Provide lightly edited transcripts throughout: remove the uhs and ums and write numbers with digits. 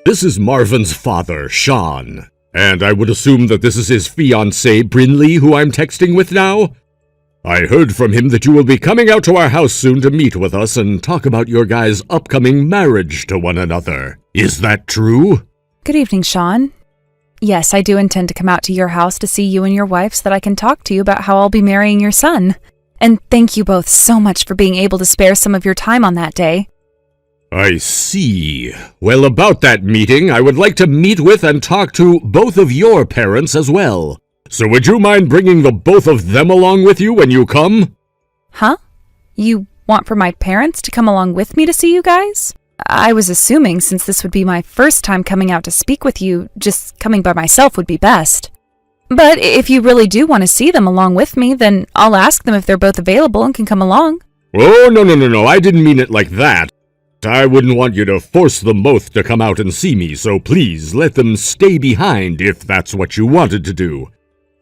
This is Marvin's father, Sean, and I would assume that this is his fiancée, Brinley, who I'm texting with now? I heard from him that you will be coming out to our house soon to meet with us and talk about your guys' upcoming marriage to one another. Is that true? Good evening, Sean. Yes, I do intend to come out to your house to see you and your wife so that I can talk to you about how I'll be marrying your son. And thank you both so much for being able to spare some of your time on that day. I see. Well, about that meeting, I would like to meet with and talk to both of your parents as well. So would you mind bringing the both of them along with you when you come? Huh? You want for my parents to come along with me to see you guys? I was assuming since this would be my first time coming out to speak with you, just coming by myself would be best. But if you really do want to see them along with me, then I'll ask them if they're both available and can come along. Oh, no, I didn't mean it like that. I wouldn't want you to force them both to come out and see me, so please let them stay behind if that's what you wanted to do.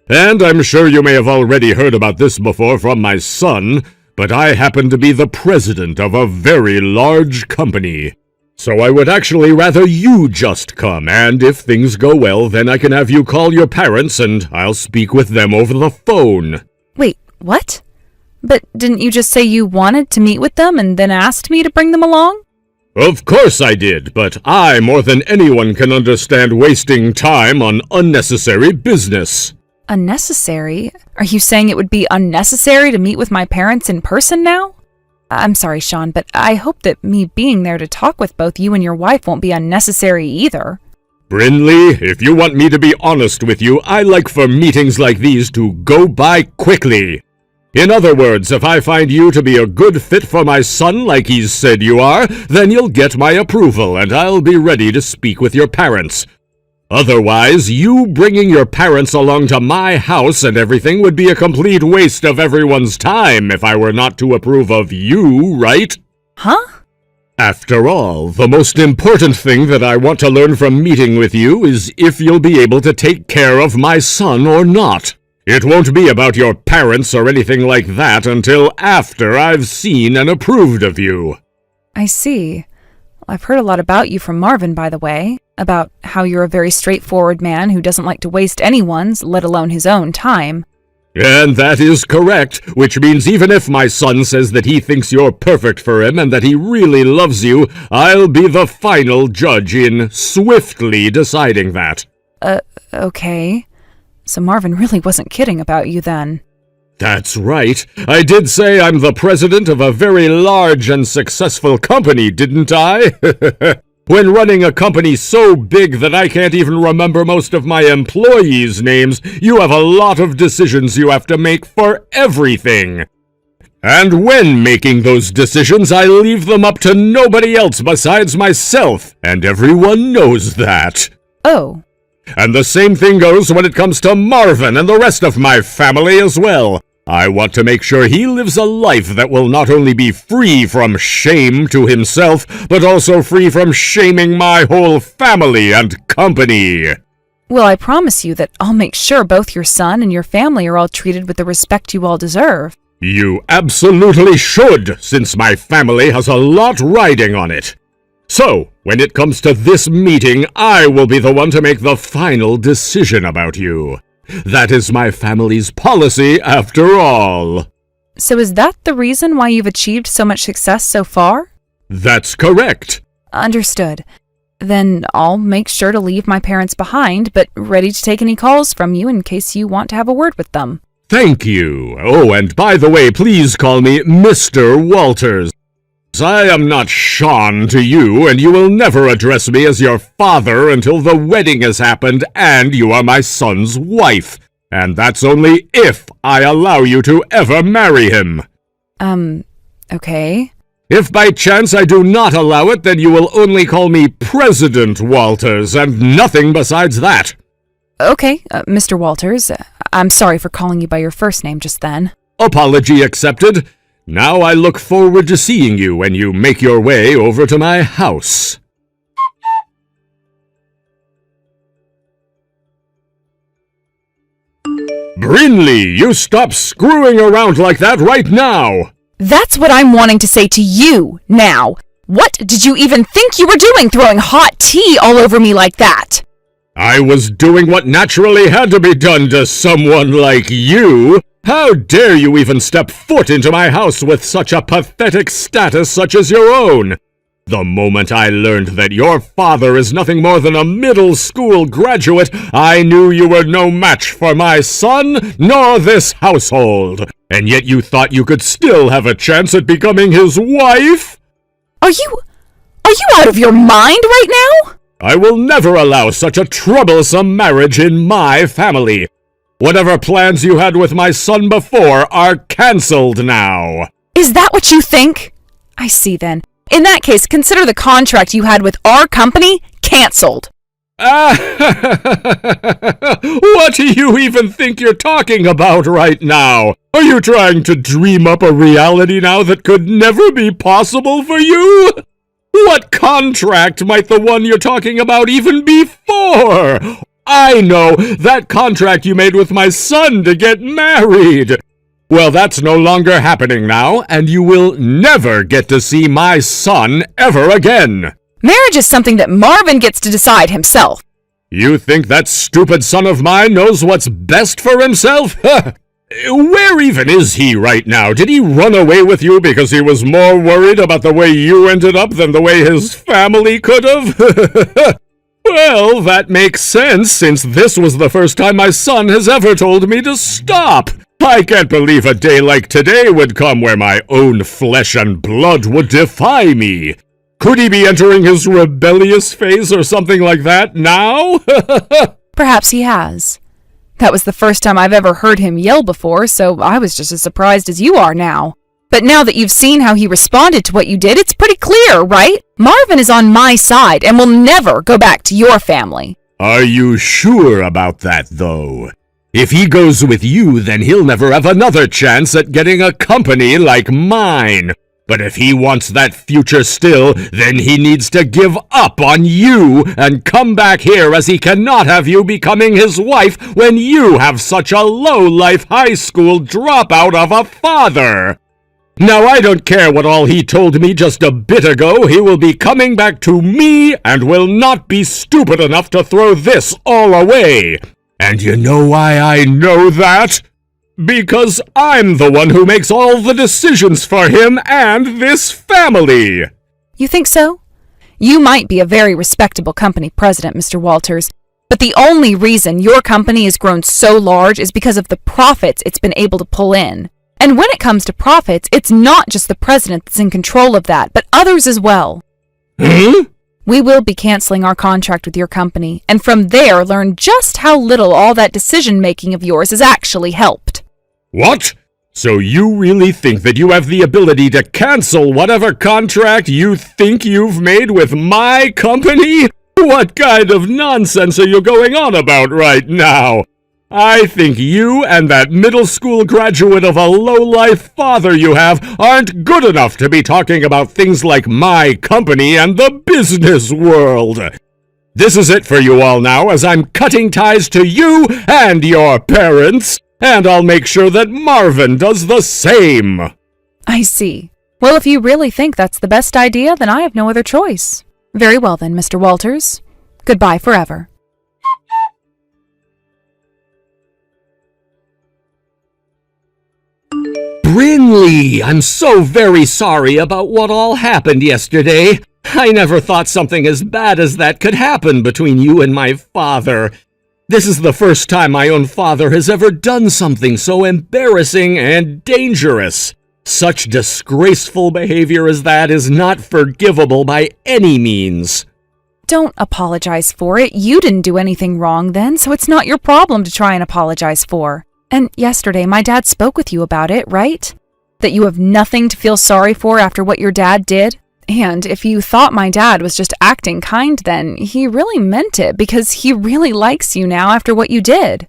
And I'm sure you may have already heard about this before from my son, but I happen to be the president of a very large company. So I would actually rather you just come, and if things go well, then I can have you call your parents and I'll speak with them over the phone. Wait, what? But didn't you just say you wanted to meet with them and then asked me to bring them along? Of course I did, but I, more than anyone, can understand wasting time on unnecessary business. Unnecessary? Are you saying it would be unnecessary to meet with my parents in person now? I'm sorry, Sean, but I hope that me being there to talk with both you and your wife won't be unnecessary either. Brinley, if you want me to be honest with you, I like for meetings like these to go by quickly. In other words, if I find you to be a good fit for my son like he's said you are, then you'll get my approval and I'll be ready to speak with your parents. Otherwise, you bringing your parents along to my house and everything would be a complete waste of everyone's time if I were not to approve of you, right? Huh? After all, the most important thing that I want to learn from meeting with you is if you'll be able to take care of my son or not. It won't be about your parents or anything like that until after I've seen and approved of you. I see. I've heard a lot about you from Marvin, by the way, about how you're a very straightforward man who doesn't like to waste anyone's, let alone his own, time. And that is correct, which means even if my son says that he thinks you're perfect for him and that he really loves you, I'll be the final judge in swiftly deciding that. Okay. So Marvin really wasn't kidding about you then. That's right. I did say I'm the president of a very large and successful company, didn't I? When running a company so big that I can't even remember most of my employees' names, you have a lot of decisions you have to make for everything. And when making those decisions, I leave them up to nobody else besides myself, and everyone knows that. Oh. And the same thing goes when it comes to Marvin and the rest of my family as well. I want to make sure he lives a life that will not only be free from shame to himself, but also free from shaming my whole family and company. Well, I promise you that I'll make sure both your son and your family are all treated with the respect you all deserve. You absolutely should, since my family has a lot riding on it. So, when it comes to this meeting, I will be the one to make the final decision about you. That is my family's policy, after all. So is that the reason why you've achieved so much success so far? That's correct. Understood. Then I'll make sure to leave my parents behind, but ready to take any calls from you in case you want to have a word with them. Thank you. Oh, and by the way, please call me Mr. Walters. I am not Sean to you, and you will never address me as your father until the wedding has happened and you are my son's wife. And that's only if I allow you to ever marry him. Okay. If by chance I do not allow it, then you will only call me President Walters, and nothing besides that. Okay, Mr. Walters, I'm sorry for calling you by your first name just then. Apology accepted. Now I look forward to seeing you when you make your way over to my house. Brinley, you stop screwing around like that right now! That's what I'm wanting to say to you now. What did you even think you were doing, throwing hot tea all over me like that? I was doing what naturally had to be done to someone like you. How dare you even step foot into my house with such a pathetic status such as your own? The moment I learned that your father is nothing more than a middle school graduate, I knew you were no match for my son, nor this household. And yet you thought you could still have a chance at becoming his wife? Are you out of your mind right now? I will never allow such a troublesome marriage in my family. Whatever plans you had with my son before are cancelled now. Is that what you think? I see then. In that case, consider the contract you had with our company cancelled. What do you even think you're talking about right now? Are you trying to dream up a reality now that could never be possible for you? What contract might the one you're talking about even be for? I know, that contract you made with my son to get married. Well, that's no longer happening now, and you will never get to see my son ever again. Marriage is something that Marvin gets to decide himself. You think that stupid son of mine knows what's best for himself? Where even is he right now? Did he run away with you because he was more worried about the way you ended up than the way his family could have? Well, that makes sense, since this was the first time my son has ever told me to stop. I can't believe a day like today would come where my own flesh and blood would defy me. Could he be entering his rebellious phase or something like that now? Perhaps he has. That was the first time I've ever heard him yell before, so I was just as surprised as you are now. But now that you've seen how he responded to what you did, it's pretty clear, right? Marvin is on my side and will never go back to your family. Are you sure about that, though? If he goes with you, then he'll never have another chance at getting a company like mine. But if he wants that future still, then he needs to give up on you and come back here, as he cannot have you becoming his wife when you have such a low-life high school dropout of a father. Now, I don't care what all he told me just a bit ago. He will be coming back to me and will not be stupid enough to throw this all away. And you know why I know that? Because I'm the one who makes all the decisions for him and this family. You think so? You might be a very respectable company president, Mr. Walters, but the only reason your company has grown so large is because of the profits it's been able to pull in. And when it comes to profits, it's not just the president that's in control of that, but others as well. We will be canceling our contract with your company, and from there learn just how little all that decision-making of yours has actually helped. What? So you really think that you have the ability to cancel whatever contract you think you've made with my company? What kind of nonsense are you going on about right now? I think you and that middle school graduate of a low-life father you have aren't good enough to be talking about things like my company and the business world. This is it for you all now, as I'm cutting ties to you and your parents. And I'll make sure that Marvin does the same. I see. Well, if you really think that's the best idea, then I have no other choice. Very well then, Mr. Walters. Goodbye forever. Brinley, I'm so very sorry about what all happened yesterday. I never thought something as bad as that could happen between you and my father. This is the first time my own father has ever done something so embarrassing and dangerous. Such disgraceful behavior as that is not forgivable by any means. Don't apologize for it. You didn't do anything wrong then, so it's not your problem to try and apologize for. And yesterday, my dad spoke with you about it, right? That you have nothing to feel sorry for after what your dad did? And if you thought my dad was just acting kind then, he really meant it, because he really likes you now after what you did.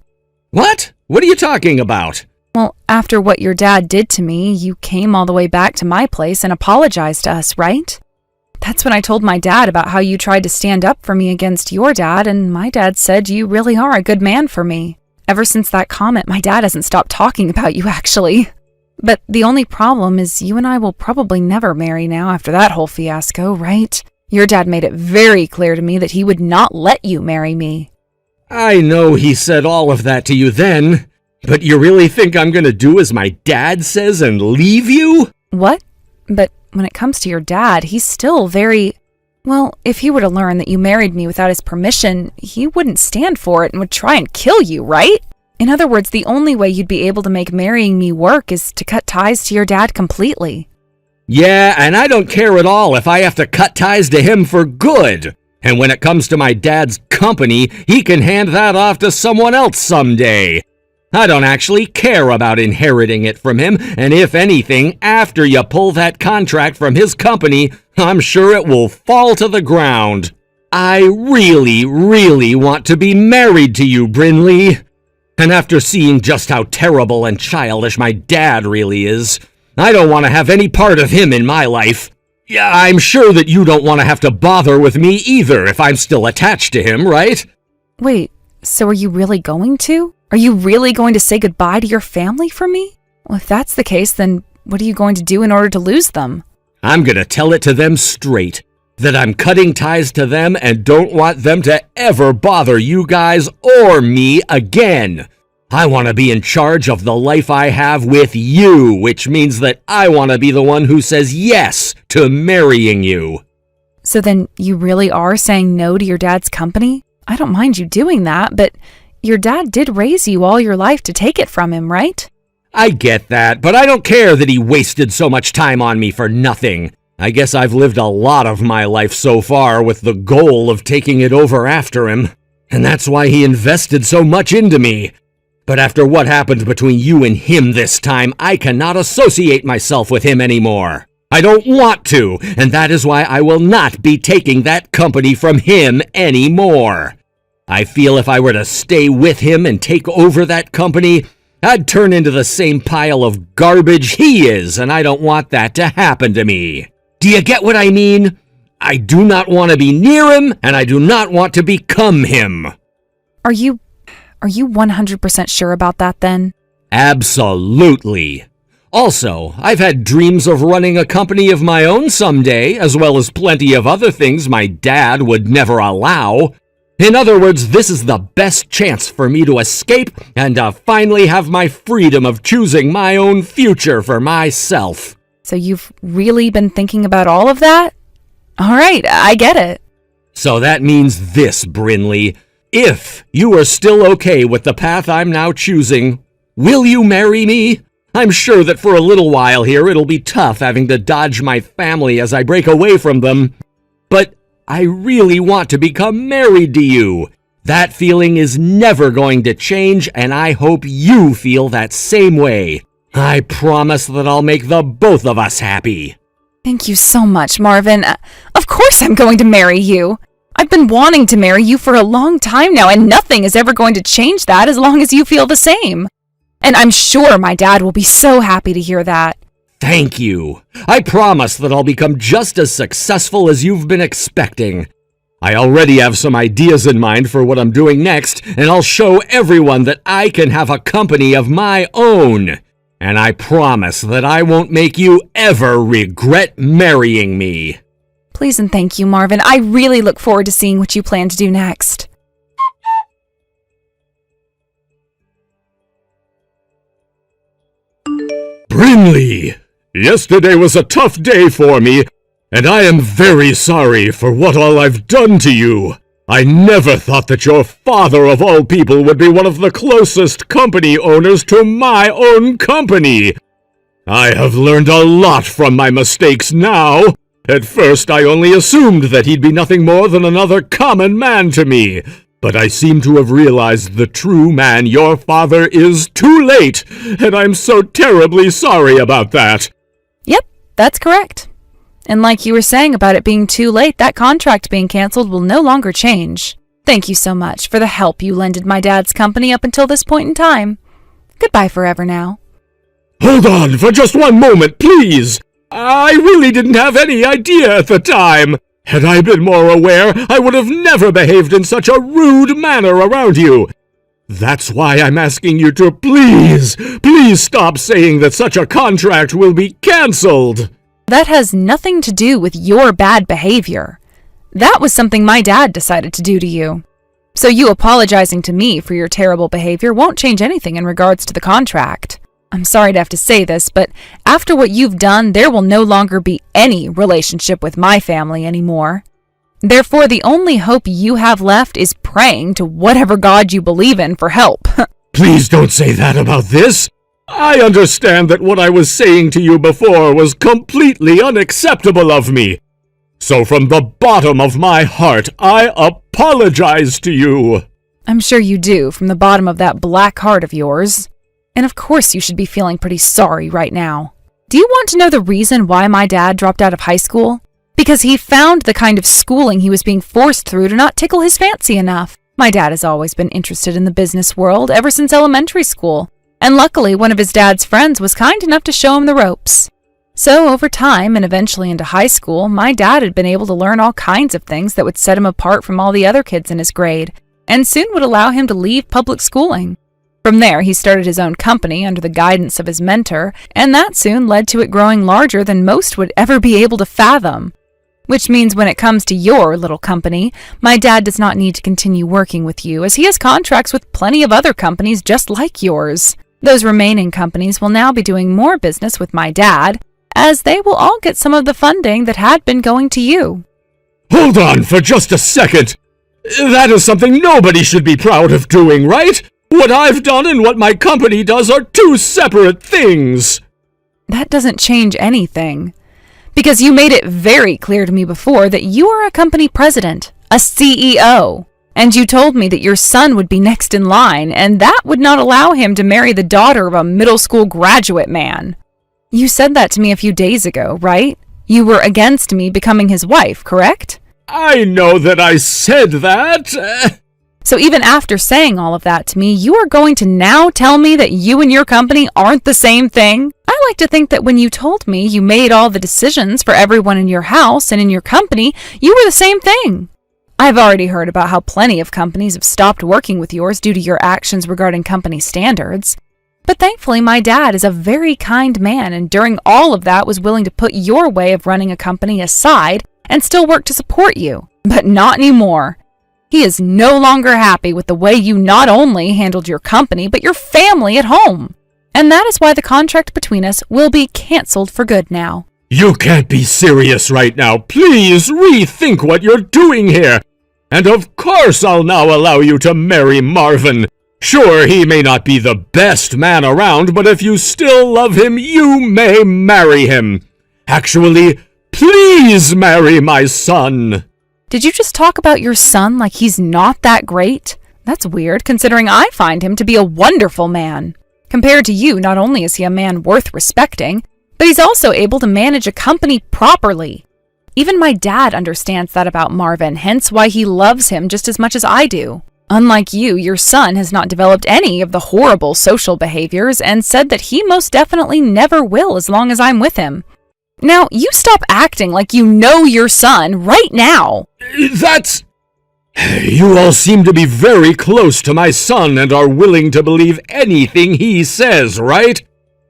What? What are you talking about? Well, after what your dad did to me, you came all the way back to my place and apologized to us, right? That's when I told my dad about how you tried to stand up for me against your dad, and my dad said you really are a good man for me. Ever since that comment, my dad hasn't stopped talking about you, actually. But the only problem is you and I will probably never marry now after that whole fiasco, right? Your dad made it very clear to me that he would not let you marry me. I know he said all of that to you then, but you really think I'm gonna do as my dad says and leave you? What? But when it comes to your dad, he's still very... Well, if he were to learn that you married me without his permission, he wouldn't stand for it and would try and kill you, right? In other words, the only way you'd be able to make marrying me work is to cut ties to your dad completely. Yeah, and I don't care at all if I have to cut ties to him for good. And when it comes to my dad's company, he can hand that off to someone else someday. I don't actually care about inheriting it from him, and if anything, after you pull that contract from his company, I'm sure it will fall to the ground. I really, really want to be married to you, Brinley. And after seeing just how terrible and childish my dad really is, I don't want to have any part of him in my life. Yeah, I'm sure that you don't want to have to bother with me either if I'm still attached to him, right? Wait, so are you really going to? Are you really going to say goodbye to your family for me? Well, if that's the case, then what are you going to do in order to lose them? I'm gonna tell it to them straight, that I'm cutting ties to them and don't want them to ever bother you guys or me again. I want to be in charge of the life I have with you, which means that I want to be the one who says yes to marrying you. So then you really are saying no to your dad's company? I don't mind you doing that, but your dad did raise you all your life to take it from him, right? I get that, but I don't care that he wasted so much time on me for nothing. I guess I've lived a lot of my life so far with the goal of taking it over after him, and that's why he invested so much into me. But after what happened between you and him this time, I cannot associate myself with him anymore. I don't want to, and that is why I will not be taking that company from him anymore. I feel if I were to stay with him and take over that company, I'd turn into the same pile of garbage he is, and I don't want that to happen to me. Do you get what I mean? I do not want to be near him, and I do not want to become him. Are you 100% sure about that then? Absolutely. Also, I've had dreams of running a company of my own someday, as well as plenty of other things my dad would never allow. In other words, this is the best chance for me to escape and to finally have my freedom of choosing my own future for myself. So you've really been thinking about all of that? All right, I get it. So that means this, Brinley. If you are still okay with the path I'm now choosing, will you marry me? I'm sure that for a little while here it'll be tough having to dodge my family as I break away from them. But I really want to become married to you. That feeling is never going to change, and I hope you feel that same way. I promise that I'll make the both of us happy. Thank you so much, Marvin. Of course I'm going to marry you. I've been wanting to marry you for a long time now, and nothing is ever going to change that as long as you feel the same. And I'm sure my dad will be so happy to hear that. Thank you. I promise that I'll become just as successful as you've been expecting. I already have some ideas in mind for what I'm doing next, and I'll show everyone that I can have a company of my own. And I promise that I won't make you ever regret marrying me. Please and thank you, Marvin. I really look forward to seeing what you plan to do next. Brinley! Yesterday was a tough day for me, and I am very sorry for what all I've done to you. I never thought that your father of all people would be one of the closest company owners to my own company. I have learned a lot from my mistakes now. At first, I only assumed that he'd be nothing more than another common man to me. But I seem to have realized the true man your father is too late, and I'm so terribly sorry about that. Yep, that's correct. And like you were saying about it being too late, that contract being canceled will no longer change. Thank you so much for the help you lended my dad's company up until this point in time. Goodbye forever now. Hold on for just one moment, please. I really didn't have any idea at the time. Had I been more aware, I would have never behaved in such a rude manner around you. That's why I'm asking you to please stop saying that such a contract will be cancelled. That has nothing to do with your bad behavior. That was something my dad decided to do to you. So you apologizing to me for your terrible behavior won't change anything in regards to the contract. I'm sorry to have to say this, but after what you've done, there will no longer be any relationship with my family anymore. Therefore, the only hope you have left is praying to whatever God you believe in for help. Please don't say that about this. I understand that what I was saying to you before was completely unacceptable of me. So from the bottom of my heart, I apologize to you. I'm sure you do, from the bottom of that black heart of yours. And of course you should be feeling pretty sorry right now. Do you want to know the reason why my dad dropped out of high school? Because he found the kind of schooling he was being forced through to not tickle his fancy enough. My dad has always been interested in the business world ever since elementary school, and luckily one of his dad's friends was kind enough to show him the ropes. So over time and eventually into high school, my dad had been able to learn all kinds of things that would set him apart from all the other kids in his grade, and soon would allow him to leave public schooling. From there, he started his own company under the guidance of his mentor, and that soon led to it growing larger than most would ever be able to fathom. Which means when it comes to your little company, my dad does not need to continue working with you, as he has contracts with plenty of other companies just like yours. Those remaining companies will now be doing more business with my dad, as they will all get some of the funding that had been going to you. Hold on for just a second. That is something nobody should be proud of doing, right? What I've done and what my company does are two separate things. That doesn't change anything. Because you made it very clear to me before that you are a company president, a CEO. And you told me that your son would be next in line, and that would not allow him to marry the daughter of a middle school graduate man. You said that to me a few days ago, right? You were against me becoming his wife, correct? I know that I said that. So even after saying all of that to me, you are going to now tell me that you and your company aren't the same thing? I like to think that when you told me you made all the decisions for everyone in your house and in your company, you were the same thing. I've already heard about how plenty of companies have stopped working with yours due to your actions regarding company standards. But thankfully, my dad is a very kind man, and during all of that was willing to put your way of running a company aside and still work to support you. But not anymore. He is no longer happy with the way you not only handled your company, but your family at home. And that is why the contract between us will be canceled for good now. You can't be serious right now. Please rethink what you're doing here. And of course I'll now allow you to marry Marvin. Sure, he may not be the best man around, but if you still love him, you may marry him. Actually, please marry my son. Did you just talk about your son like he's not that great? That's weird, considering I find him to be a wonderful man. Compared to you, not only is he a man worth respecting, but he's also able to manage a company properly. Even my dad understands that about Marvin, hence why he loves him just as much as I do. Unlike you, your son has not developed any of the horrible social behaviors and said that he most definitely never will as long as I'm with him. Now, you stop acting like you know your son right now. That's... You all seem to be very close to my son and are willing to believe anything he says, right?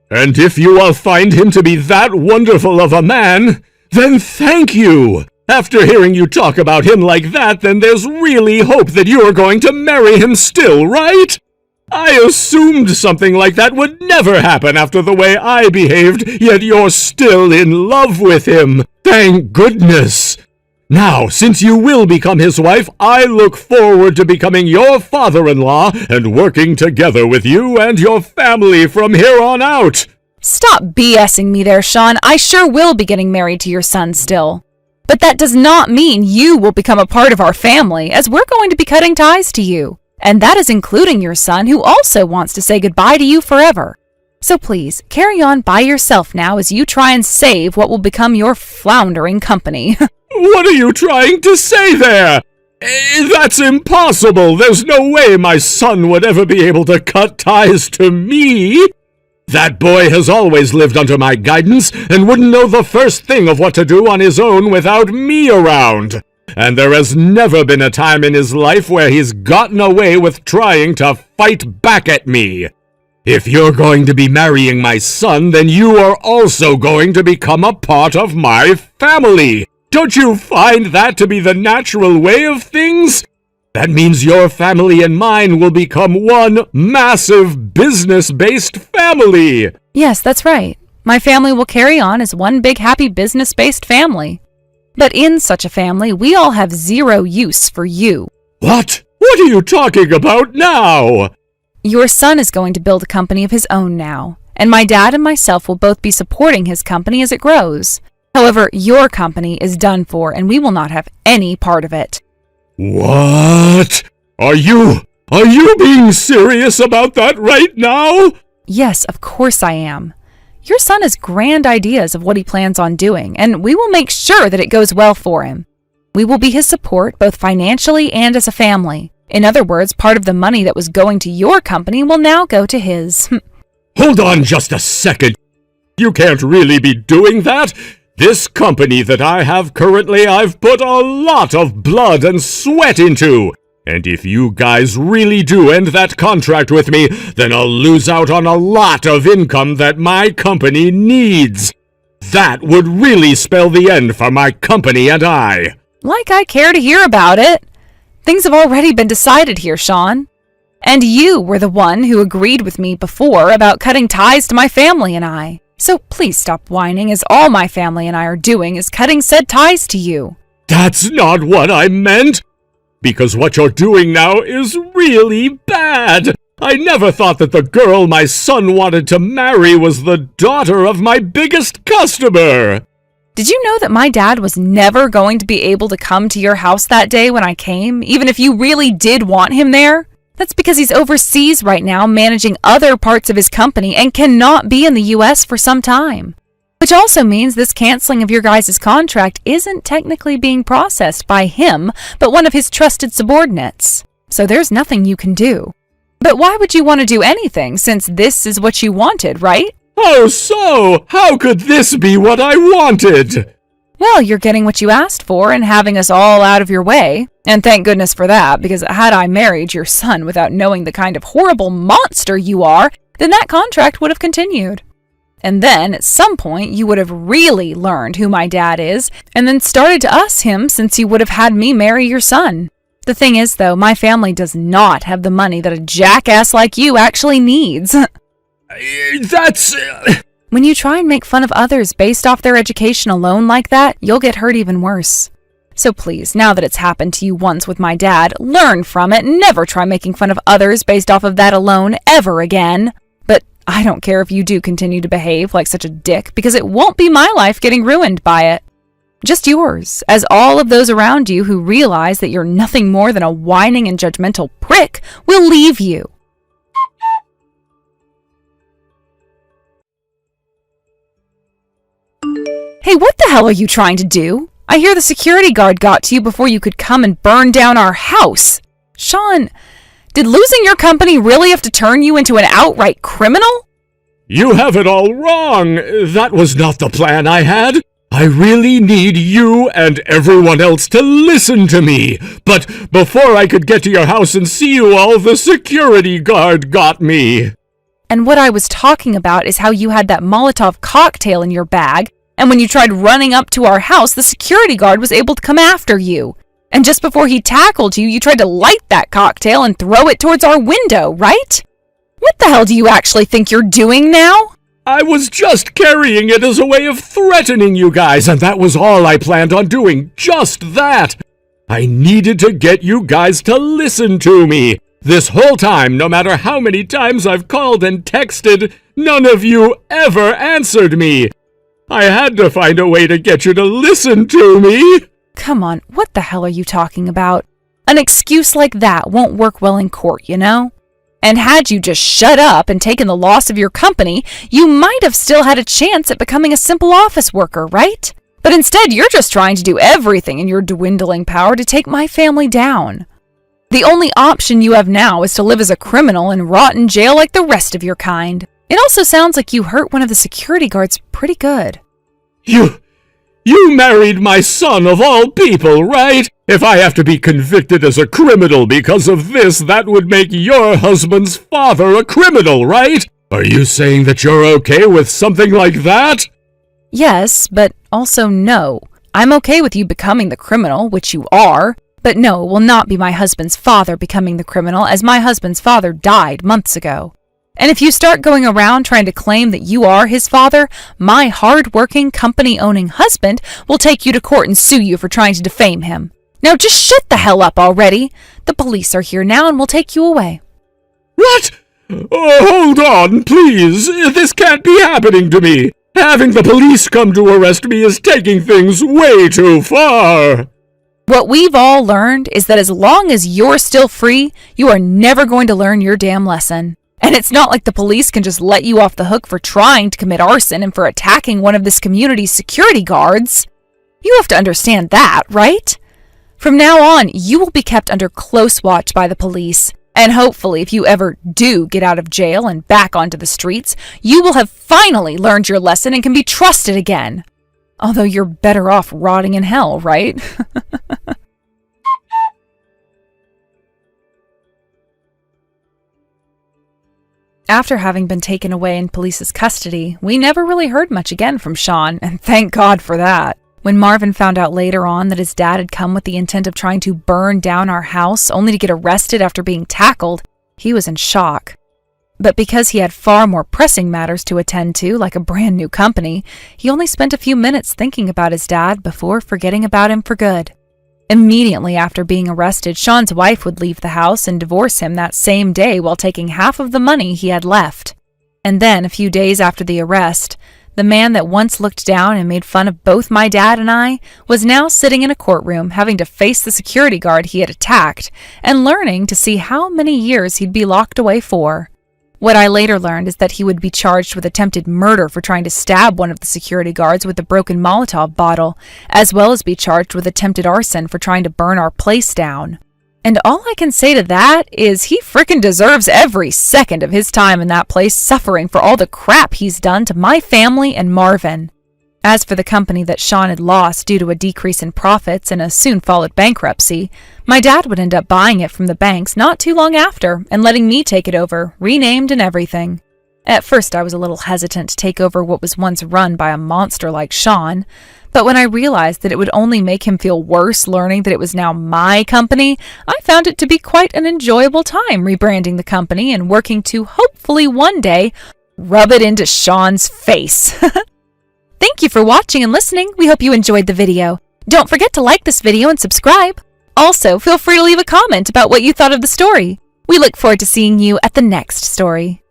And if you all find him to be that wonderful of a man, then thank you! After hearing you talk about him like that, then there's really hope that you're going to marry him still, right? I assumed something like that would never happen after the way I behaved, yet you're still in love with him. Thank goodness! Now, since you will become his wife, I look forward to becoming your father-in-law and working together with you and your family from here on out. Stop BSing me there, Sean. I sure will be getting married to your son still. But that does not mean you will become a part of our family, as we're going to be cutting ties to you. And that is including your son, who also wants to say goodbye to you forever. So please, carry on by yourself now as you try and save what will become your floundering company. What are you trying to say there? That's impossible. There's no way my son would ever be able to cut ties to me. That boy has always lived under my guidance and wouldn't know the first thing of what to do on his own without me around. and there has never been a time in his life where he's gotten away with trying to fight back at me. If you're going to be marrying my son, then you are also going to become a part of my family. Don't you find that to be the natural way of things? That means your family and mine will become one massive business-based family. Yes, that's right. My family will carry on as one big happy business-based family. But in such a family, we all have zero use for you. What? What are you talking about now? Your son is going to build a company of his own now, and my dad and myself will both be supporting his company as it grows. However, your company is done for, and we will not have any part of it. What? Are you being serious about that right now? Yes, of course I am. Your son has grand ideas of what he plans on doing, and we will make sure that it goes well for him. We will be his support, both financially and as a family. In other words, part of the money that was going to your company will now go to his. Hold on just a second. You can't really be doing that. This company that I have currently, I've put a lot of blood and sweat into. And if you guys really do end that contract with me, then I'll lose out on a lot of income that my company needs. That would really spell the end for my company and I. Like I care to hear about it. Things have already been decided here, Sean. And you were the one who agreed with me before about cutting ties to my family and I. So please stop whining, as all my family and I are doing is cutting said ties to you. That's not what I meant. Because what you're doing now is really bad. I never thought that the girl my son wanted to marry was the daughter of my biggest customer. Did you know that my dad was never going to be able to come to your house that day when I came, even if you really did want him there? That's because he's overseas right now managing other parts of his company and cannot be in the U.S. for some time. Which also means this canceling of your guys' contract isn't technically being processed by him, but one of his trusted subordinates. So there's nothing you can do. But why would you want to do anything, since this is what you wanted, right? Oh, so? How could this be what I wanted? Well, you're getting what you asked for and having us all out of your way. And thank goodness for that, because had I married your son without knowing the kind of horrible monster you are, then that contract would have continued. And then, at some point, you would have really learned who my dad is, and then started to us him since you would have had me marry your son. The thing is, though, my family does not have the money that a jackass like you actually needs. That's... When you try and make fun of others based off their education alone like that, you'll get hurt even worse. So please, now that it's happened to you once with my dad, learn from it and never try making fun of others based off of that alone ever again. But I don't care if you do continue to behave like such a dick, because it won't be my life getting ruined by it. Just yours, as all of those around you who realize that you're nothing more than a whining and judgmental prick will leave you. Hey, what the hell are you trying to do? I hear the security guard got to you before you could come and burn down our house. Sean, did losing your company really have to turn you into an outright criminal? You have it all wrong. That was not the plan I had. I really need you and everyone else to listen to me. But before I could get to your house and see you all, the security guard got me. And what I was talking about is how you had that Molotov cocktail in your bag, and when you tried running up to our house, the security guard was able to come after you. And just before he tackled you, you tried to light that cocktail and throw it towards our window, right? What the hell do you actually think you're doing now? I was just carrying it as a way of threatening you guys, and that was all I planned on doing, just that. I needed to get you guys to listen to me. This whole time, no matter how many times I've called and texted, none of you ever answered me. I had to find a way to get you to listen to me. Come on, what the hell are you talking about? An excuse like that won't work well in court, you know? And had you just shut up and taken the loss of your company, you might have still had a chance at becoming a simple office worker, right? But instead, you're just trying to do everything in your dwindling power to take my family down. The only option you have now is to live as a criminal and rot in jail like the rest of your kind. It also sounds like you hurt one of the security guards pretty good. You You married my son of all people, right? If I have to be convicted as a criminal because of this, that would make your husband's father a criminal, right? Are you saying that you're okay with something like that? Yes, but also no. I'm okay with you becoming the criminal, which you are, but no, it will not be my husband's father becoming the criminal, as my husband's father died months ago. And if you start going around trying to claim that you are his father, my hard-working, company-owning husband will take you to court and sue you for trying to defame him. Now just shut the hell up already! The police are here now and will take you away. What? Oh, hold on, please. This can't be happening to me. Having the police come to arrest me is taking things way too far. What we've all learned is that as long as you're still free, you are never going to learn your damn lesson. And it's not like the police can just let you off the hook for trying to commit arson and for attacking one of this community's security guards. You have to understand that, right? From now on, you will be kept under close watch by the police. And hopefully, if you ever do get out of jail and back onto the streets, you will have finally learned your lesson and can be trusted again. Although you're better off rotting in hell, right? After having been taken away in police's custody, we never really heard much again from Sean, and thank God for that. When Marvin found out later on that his dad had come with the intent of trying to burn down our house only to get arrested after being tackled, he was in shock. But because he had far more pressing matters to attend to, like a brand new company, he only spent a few minutes thinking about his dad before forgetting about him for good. Immediately after being arrested, Sean's wife would leave the house and divorce him that same day while taking half of the money he had left. And then, a few days after the arrest, the man that once looked down and made fun of both my dad and I was now sitting in a courtroom having to face the security guard he had attacked and learning to see how many years he'd be locked away for. What I later learned is that he would be charged with attempted murder for trying to stab one of the security guards with a broken Molotov bottle, as well as be charged with attempted arson for trying to burn our place down. And all I can say to that is he frickin' deserves every second of his time in that place suffering for all the crap he's done to my family and Marvin. As for the company that Sean had lost due to a decrease in profits and a soon followed bankruptcy, my dad would end up buying it from the banks not too long after and letting me take it over, renamed and everything. At first I was a little hesitant to take over what was once run by a monster like Sean, but when I realized that it would only make him feel worse learning that it was now my company, I found it to be quite an enjoyable time rebranding the company and working to hopefully one day rub it into Sean's face. Thank you for watching and listening. We hope you enjoyed the video. Don't forget to like this video and subscribe. Also, feel free to leave a comment about what you thought of the story. We look forward to seeing you at the next story.